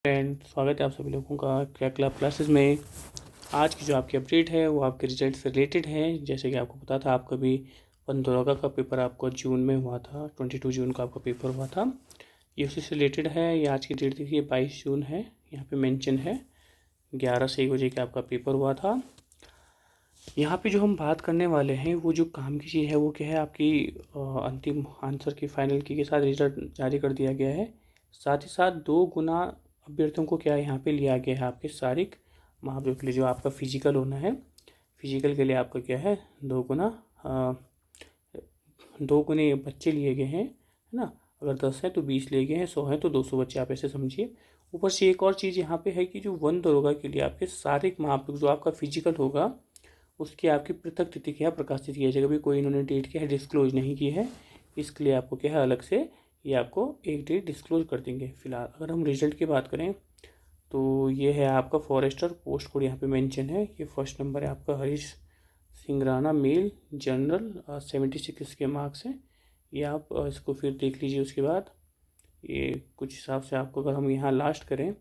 Friend, स्वागत है आप सभी लोगों का क्रैक क्लब क्लासेस में। आज की जो आपकी अपडेट है वो आपके रिजल्ट से रिलेटेड है। जैसे कि आपको पता था, आपका भी पंद्रह का पेपर आपको जून में हुआ था, 22 जून का आपका पेपर हुआ था। ये उसी से रिलेटेड है। ये आज की डेट देखिए 22 जून है, यहाँ पे मेंशन है 11 से 1 बजे का आपका पेपर हुआ था। यहाँ पे जो हम बात करने वाले हैं वो जो काम की चीज़ है वो क्या है, आपकी अंतिम आंसर की फाइनल की के साथ रिजल्ट जारी कर दिया गया है। साथ ही साथ 2 गुना अभ्यर्थियों को क्या यहाँ पे लिया गया है, आपके शारीरिक महापर्व के लिए जो आपका फिजिकल होना है, फिजिकल के लिए आपका क्या है 2 गुना 2 गुने बच्चे लिए गए हैं, है ना। अगर 10 है तो 20 लिए गए हैं, 100 है तो 200 बच्चे, आप ऐसे समझिए। ऊपर से एक और चीज़ यहाँ पे है कि जो वन दरोगा के लिए आपके शारीरिक महापर्व जो आपका फिजिकल होगा उसकी आपकी पृथक तिथि क्या प्रकाशित किया जाएगा। भी कोई इन्होंने डेट क्या है डिस्क्लोज नहीं की है, इसके लिए आपको क्या है अलग से ये आपको एक डेट डिस्क्लोज कर देंगे। फिलहाल अगर हम रिजल्ट की बात करें तो ये है आपका फॉरेस्टर, पोस्ट कोड यहाँ पे मेंशन है। ये फर्स्ट नंबर है आपका हरीश सिंह राणा, मेल, जनरल, 76 इसके मार्क्स हैं। ये आप इसको फिर देख लीजिए। उसके बाद ये कुछ हिसाब से आपको अगर हम यहाँ लास्ट करें,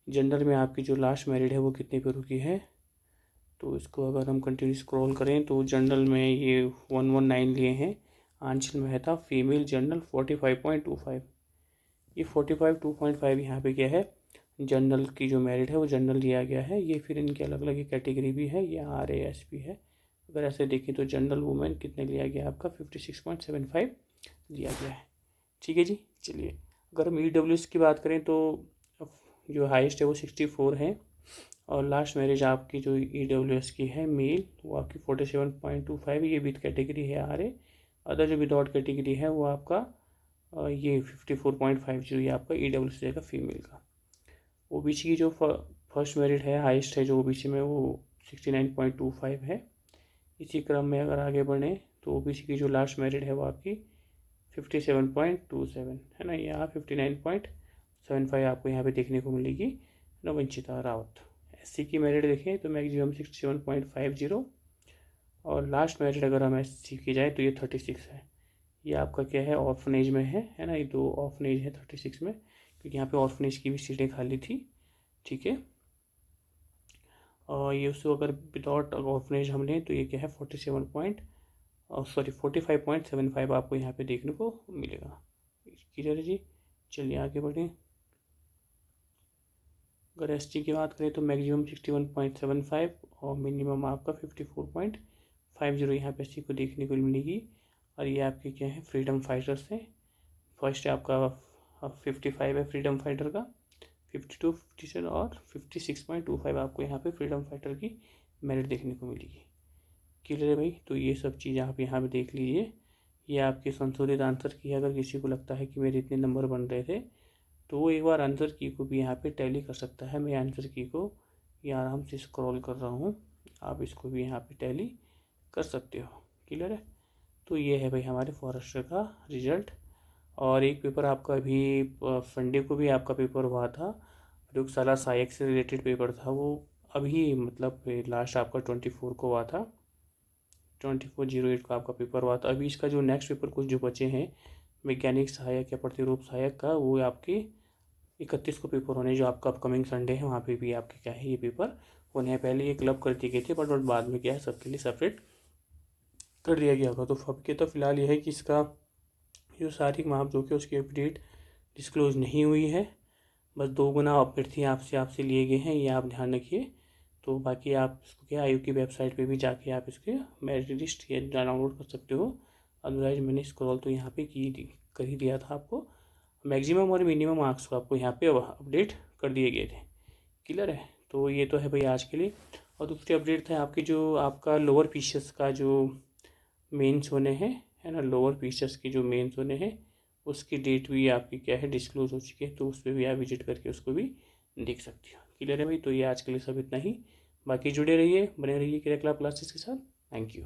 जनरल में आपकी जो लास्ट मेरिट है वो कितने पे रुकी है, तो इसको अगर हम कंटिन्यू स्क्रॉल करें तो जनरल में ये 119 लिए हैं। आंचल मेहता फीमेल जनरल 45.25, ये 45.25 यहाँ पे क्या है जनरल की जो मेरिट है वो जनरल दिया गया है। ये फिर इनके अलग अलग कैटेगरी भी है, ये RASP है। अगर ऐसे देखें तो जनरल वुमेन कितने लिया गया आपका 56.75 लिया गया है। ठीक है जी। चलिए अगर हम EWS की बात करें तो जो हाईएस्ट है वो 64 है, और लास्ट मैरिज आपकी जो EWS की है मेल वो आपकी 47.25, ये विद कैटेगरी है RA। अदर जो विदाउट कैटेगरी है वो आपका ये 54.50 ये आपका EWS रहेगा फीमेल का। OBC की जो फर्स्ट मेरिट है हाईएस्ट है जो OBC में वो 69.25 है। इसी क्रम में अगर आगे बढ़ें तो OBC की जो लास्ट मेरिट है वो आपकी 57.27 है ना। यहाँ 59.75 आपको यहाँ पे देखने को मिलेगी वंचिता रावत। SC की मेरिट देखें तो मैक्सिमम 67.50, और लास्ट मेरिट अगर हम SC की जाए तो ये 36 है। ये आपका क्या है ऑर्फनेज में है ना। ये 2 ऑर्फनेज है 36 में, क्योंकि यहाँ पे ऑर्फनेज की भी सीटें खाली थी। ठीक है, और ये उसको अगर विदाउट ऑर्फनेज हम लें तो ये क्या है 45.75 आपको यहाँ पे देखने को मिलेगा। क्लियर है जी। चलिए आगे बढ़ें। अगर ST की बात करें तो मैक्सिमम 61.75 और मिनिमम आपका 54.50 यहाँ पे ST को देखने को मिलेगी। और ये आपके क्या है फ्रीडम फाइटर्स हैं। फर्स्ट है आपका 55 है फ्रीडम फाइटर का, 52, 57 और 56.25 आपको यहाँ पे फ्रीडम फाइटर की मेरिट देखने को मिलेगी। क्लियर है भाई। तो ये सब चीज़ आप यहाँ पे देख लीजिए। ये आपके संशोधित आंसर की है। अगर किसी को लगता है कि मेरे इतने नंबर बन रहे थे तो वो एक बार आंसर की को भी यहाँ पे टैली कर सकता है। मैं आंसर की को ये आराम से स्क्रॉल कर रहा हूँ, आप इसको भी यहाँ पे टैली कर सकते हो। क्लियर है। तो ये है भाई हमारे फॉरेस्टर का रिजल्ट। और एक पेपर आपका अभी संडे को भी आपका पेपर हुआ था, प्रयोगशाला सहायक से रिलेटेड पेपर था। वो अभी मतलब लास्ट आपका 24 को हुआ था, 24/08 का आपका पेपर हुआ था। अभी इसका जो नेक्स्ट पेपर कुछ जो बचे हैं वैज्ञानिक सहायक या प्रतिरूप सहायक का, वो आपके 31 को पेपर होने, जो आपका अपकमिंग संडे है वहाँ पे भी आपके क्या है ये पेपर होने हैं। पहले ये क्लब कर दिए गए थे बट बाद में क्या है सबके लिए सेपरेट कर दिया गया होगा। तो अब के तो फिलहाल ये है कि इसका जो शारीरिक माप जो कि उसकी अपडेट डिस्क्लोज नहीं हुई है। बस 2 गुना अभ्यर्थी आपसे लिए गए हैं, ये आप ध्यान रखिए। तो बाकी आप इसको क्या आयोग की वेबसाइट पे भी जाके आप इसके मेरिट लिस्ट या डाउनलोड कर सकते हो। अदरवाइज मैंने स्क्रॉल तो यहाँ पे कर ही दिया था आपको। मैक्सिमम और मिनिमम मार्क्स को आपको यहाँ पे अपडेट कर दिए गए थे। क्लियर है। तो ये तो है भाई आज के लिए। और दूसरी अपडेट था आपकी जो आपका लोअर पीसेस का जो मेंस होने हैं, है ना, लोअर पीसेस की जो मेंस होने हैं उसकी डेट भी आपकी क्या है डिस्क्लोज हो चुकी है। तो उस पर भी आप विजिट करके उसको भी देख सकते हो। क्लियर है भाई। तो ये आज के लिए सब इतना ही। बाकी जुड़े रहिए, बने रहिए क्रैक क्लब क्लासेस के साथ। Thank you.